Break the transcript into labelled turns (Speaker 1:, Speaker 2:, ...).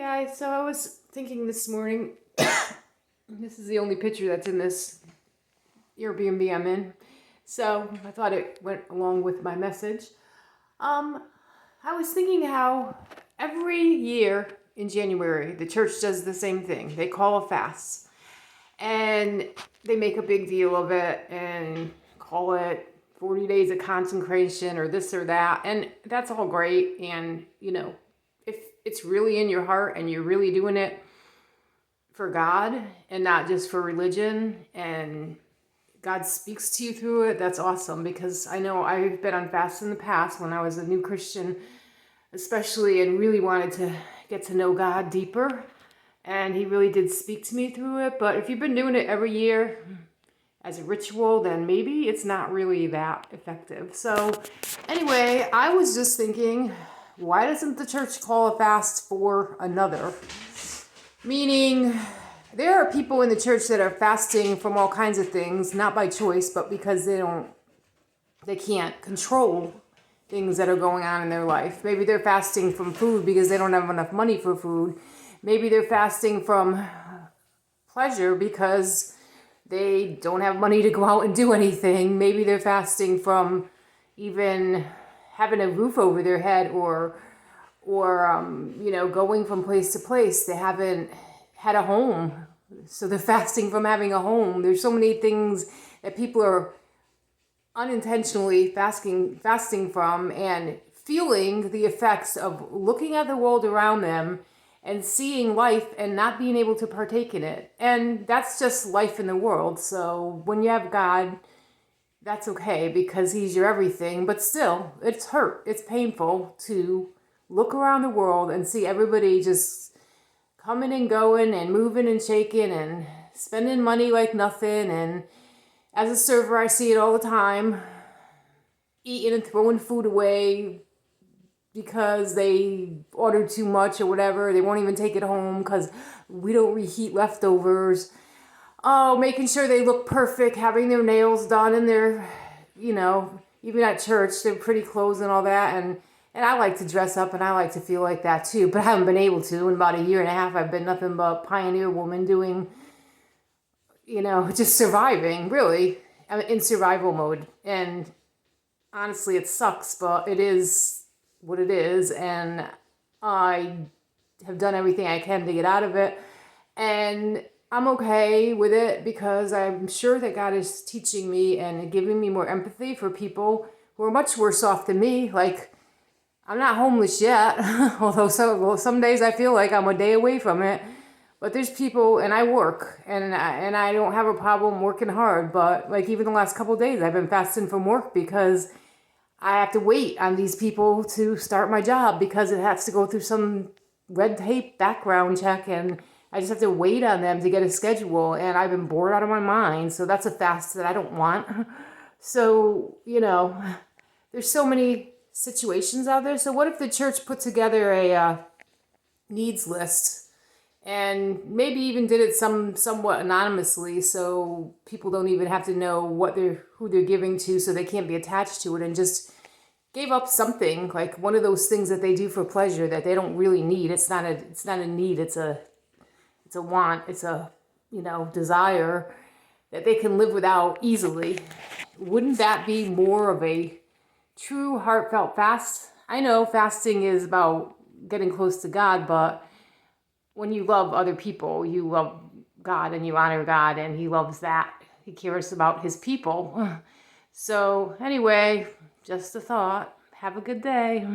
Speaker 1: Guys, so I was thinking this morning, this is the only picture that's in this Airbnb I'm in, so I thought it went along with my message. I was thinking how every year in January the church does the same thing. They call a fast and they make a big deal of it and call it 40 days of consecration or this or that, and that's all great. And if it's really in your heart and you're really doing it for God and not just for religion, and God speaks to you through it, that's awesome. Because I know I've been on fasts in the past when I was a new Christian, especially, and really wanted to get to know God deeper. And he really did speak to me through it. But if you've been doing it every year as a ritual, then maybe it's not really that effective. So anyway, I was just thinking, why doesn't the church call a fast for another? Meaning, there are people in the church that are fasting from all kinds of things, not by choice, but because they can't control things that are going on in their life. Maybe they're fasting from food because they don't have enough money for food. Maybe they're fasting from pleasure because they don't have money to go out and do anything. Maybe they're fasting from even having a roof over their head, or going from place to place. They haven't had a home, so they're fasting from having a home. There's so many things that people are unintentionally fasting from, and feeling the effects of looking at the world around them and seeing life and not being able to partake in it. And that's just life in the world. So when you have God, that's okay because he's your everything. But still, it's it's painful to look around the world and see everybody just coming and going and moving and shaking and spending money like nothing. And as a server, I see it all the time, eating and throwing food away because they ordered too much or whatever. They won't even take it home because we don't reheat leftovers. Oh, making sure they look perfect, having their nails done, and their, even at church, their pretty clothes and all that. And I like to dress up and I like to feel like that too, but I haven't been able to. In about a year and a half, I've been nothing but pioneer woman doing, just surviving, really. I'm in survival mode. And honestly, it sucks, but it is what it is. And I have done everything I can to get out of it. And I'm okay with it because I'm sure that God is teaching me and giving me more empathy for people who are much worse off than me. Like, I'm not homeless yet, although some days I feel like I'm a day away from it. But there's people, and I work, and I don't have a problem working hard. But like even the last couple of days, I've been fasting from work because I have to wait on these people to start my job because it has to go through some red tape background check, and I just have to wait on them to get a schedule, and I've been bored out of my mind. So that's a fast that I don't want. So, there's so many situations out there. So what if the church put together a needs list and maybe even did it somewhat anonymously, so people don't even have to know who they're giving to, so they can't be attached to it, and just gave up something like one of those things that they do for pleasure that they don't really need. It's not a need, it's a want, it's a desire that they can live without easily. Wouldn't that be more of a true heartfelt fast? I know fasting is about getting close to God, but when you love other people, you love God and you honor God, and he loves that. He cares about his people. So anyway, just a thought. Have a good day.